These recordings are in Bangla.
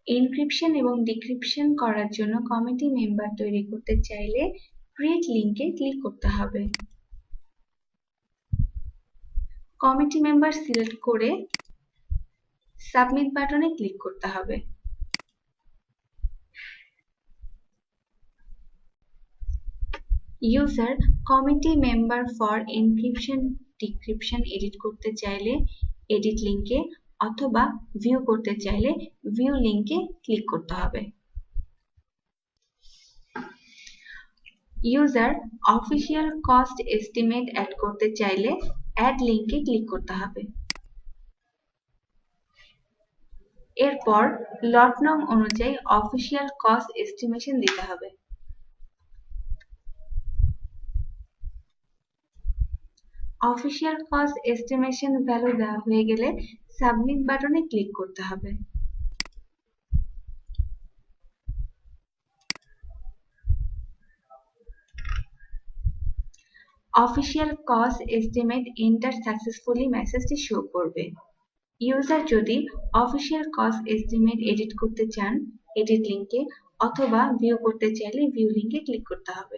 এনক্রিপশন এবং ডিক্রিপশন করার জন্য কমিটি মেম্বার তৈরি করতে চাইলে ক্রিয়েট লিংকে ক্লিক করতে হবে। কমিটি মেম্বার সিলেক্ট করে সাবমিট বাটনে ক্লিক করতে হবে। User committee member for encryption decryption edit করতে চাইলে এডিট লিংকে অথবা ভিউ করতে চাইলে ভিউ লিংকে ক্লিক করতে হবে। User official cost estimate add করতে চাইলে অ্যাড লিংকে ক্লিক করতে হবে। এরপর লট নং অনুযায়ী অফিসিয়াল কস্ট এস্টিমেশন দিতে হবে। অফিসিয়াল কস্ট এস্টিমেশন ভ্যালু দেওয়া হয়ে গেলে সাবমিট বাটনে ক্লিক করতে হবে। Official cost estimate enter successfully মেসেজটি শো করবে। ইউজার যদি অফিসিয়াল কস্ট এস্টিমেট এডিট করতে চান এডিট লিংকে অথবা ভিউ করতে চাইলে ভিউ লিংকে ক্লিক করতে হবে।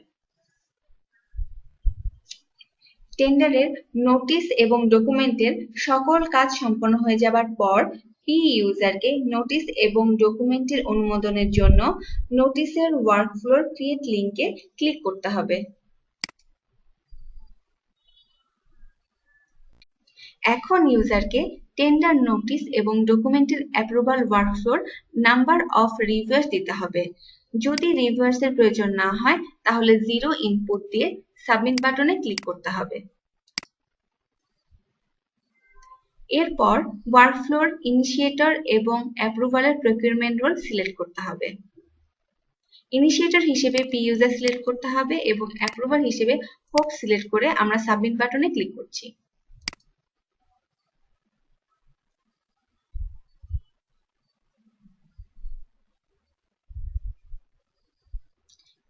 টেন্ডারের নোটিশ এবং ডকুমেন্টের সকল কাজ সম্পন্ন হয়ে যাবার পর পি ইউজারকে নোটিশ এবং ডকুমেন্টের অনুমোদনের জন্য নোটিশের ওয়ার্কফ্লোর ক্রিয়েট লিংকে ক্লিক করতে হবে। এখন ইউজারকে টেন্ডার নোটিশ এবং ডকুমেন্টের অ্যাপ্রুভাল ওয়ার্কফ্লোর নাম্বার অফ রিভিউয়ার্স দিতে হবে। যদি রিভিউয়ার্সের প্রয়োজন না হয় তাহলে 0 ইনপুট দিয়ে সাবমিট বাটনে ক্লিক করতে হবে। এরপর ওয়ার্কফ্লোর ইনিশিয়েটর এবং অ্যাপ্রুভালের প্রকিউরমেন্ট রোল সিলেক্ট করতে হবে। ইনিশিয়েটর হিসেবে পি ইউজার সিলেক্ট করতে হবে এবং অ্যাপ্রুভার হিসেবে হোপ সিলেক্ট করে আমরা সাবমিট বাটনে ক্লিক করছি।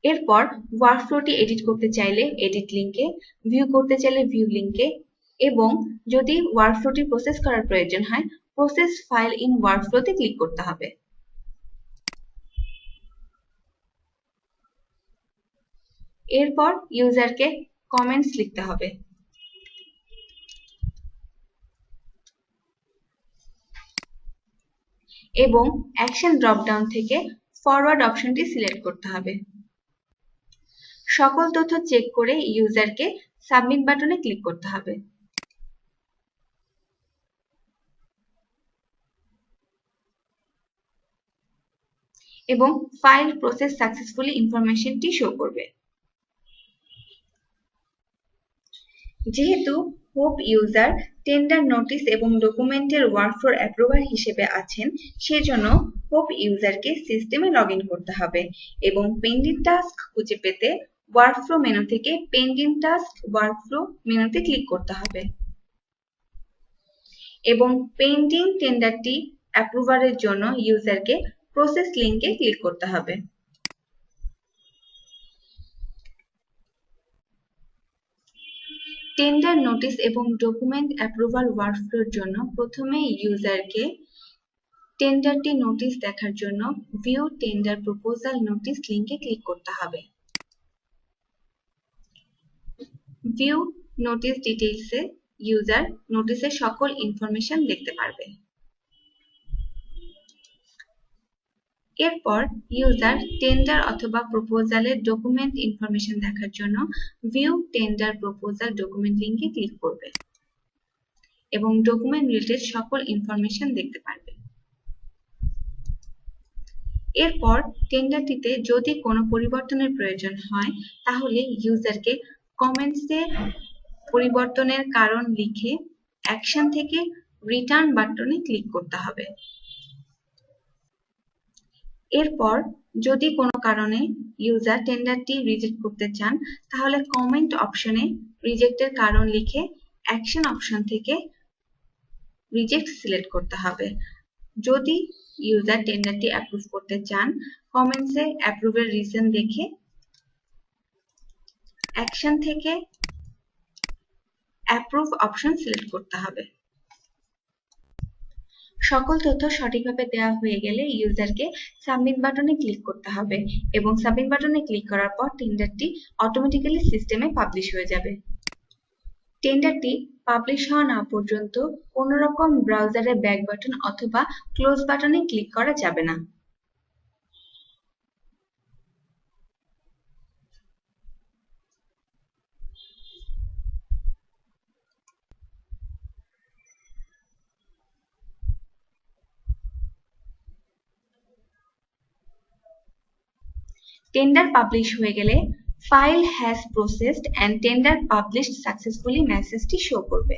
এরপর ওয়ার্কফ্লোটি এডিট করতে চাইলে এডিট লিংকে, ভিউ করতে চাইলে ভিউ লিংকে এবং যদি ওয়ার্কফ্লোটি প্রসেস করার প্রয়োজন হয় প্রসেস ফাইল ইন ওয়ার্কফ্লোতে ক্লিক করতে হবে। এরপর ইউজারকে কমেন্টস লিখতে হবে এবং অ্যাকশন ড্রপডাউন থেকে ফরওয়ার্ড অপশনটি সিলেক্ট করতে হবে। সকল তথ্য চেক করে ইউজারকে সাবমিট বাটনে ক্লিক করতে হবে। এবং ফাইল প্রসেস সাকসেসফুলি ইনফরমেশনটি শো করবে। যেহেতু হোপ ইউজার টেন্ডার নোটিশ এবং ডকুমেন্টের ওয়ার্কফ্লোর অ্যাপ্রুভার হিসেবে আছেন সেজন্য হোপ ইউজারকে সিস্টেমে লগ ইন করতে হবে এবং পেন্ডিং টাস্ক খুঁজে পেতে ওয়ার্কফ্লো মেনু থেকে পেন্ডিং টাস্ক ওয়ার্কফ্লো মেনুতে ক্লিক করতে হবে এবং পেন্ডিং টেন্ডারটি অ্যাপ্রুভারের জন্য ইউজারকে প্রসেস লিংকে ক্লিক করতে হবে। টেন্ডার নোটিশ এবং ডকুমেন্ট অ্যাপ্রুভাল ওয়ার্কফ্লোর জন্য প্রথমে ইউজারকে টেন্ডারটি নোটিশ দেখার জন্য ভিউ টেন্ডার প্রপোজাল নোটিশ লিংকে ক্লিক করতে হবে। ভিউ নোটিশ ডিটেইলসে ইউজার নোটিশের সকল ইনফরমেশন দেখতে পারবে। এরপর ইউজার টেন্ডার অথবা প্রপোজালের ডকুমেন্ট ইনফরমেশন দেখার জন্য ভিউ টেন্ডার প্রপোজাল ডকুমেন্ট লিংকে ক্লিক করবে এবং ডকুমেন্ট রিলেটেড সকল ইনফরমেশন দেখতে পারবে। এরপর টেন্ডারটিতে যদি কোনো পরিবর্তনের প্রয়োজন হয় তাহলে ইউজারকে কমেন্টসে পরিবর্তনের কারণ লিখে অ্যাকশন থেকে রিটার্ন বাটনে ক্লিক করতে হবে। এরপর যদি কোনো কারণে ইউজার টেন্ডারটি রিজেক্ট করতে চান তাহলে কমেন্ট অপশনে রিজেক্টের কারণ লিখে অ্যাকশন অপশন থেকে রিজেক্ট সিলেক্ট করতে হবে। যদি ইউজার টেন্ডারটি অ্যাপ্রুভ করতে চান কমেন্টসে অ্যাপ্রুভের রিজন দেখে অ্যাকশন থেকে অ্যাপ্রুভ অপশন সিলেক্ট করতে হবে। সকল তথ্য সঠিকভাবে দেওয়া হয়ে গেলে ইউজারকে সাবমিট বাটনে ক্লিক করতে হবে এবং সাবমিট বাটনে ক্লিক করার পর টেন্ডারটি অটোমেটিক্যালি সিস্টেমে পাবলিশ হয়ে যাবে। টেন্ডারটি পাবলিশ হওয়া না পর্যন্ত কোনো রকম ব্রাউজারে ব্যাক বাটন অথবা ক্লোজ বাটনে ক্লিক করা যাবে না। টেন্ডার পাবলিশ হয়ে গেলে file has processed and tender published successfully মেসেজটি শো করবে।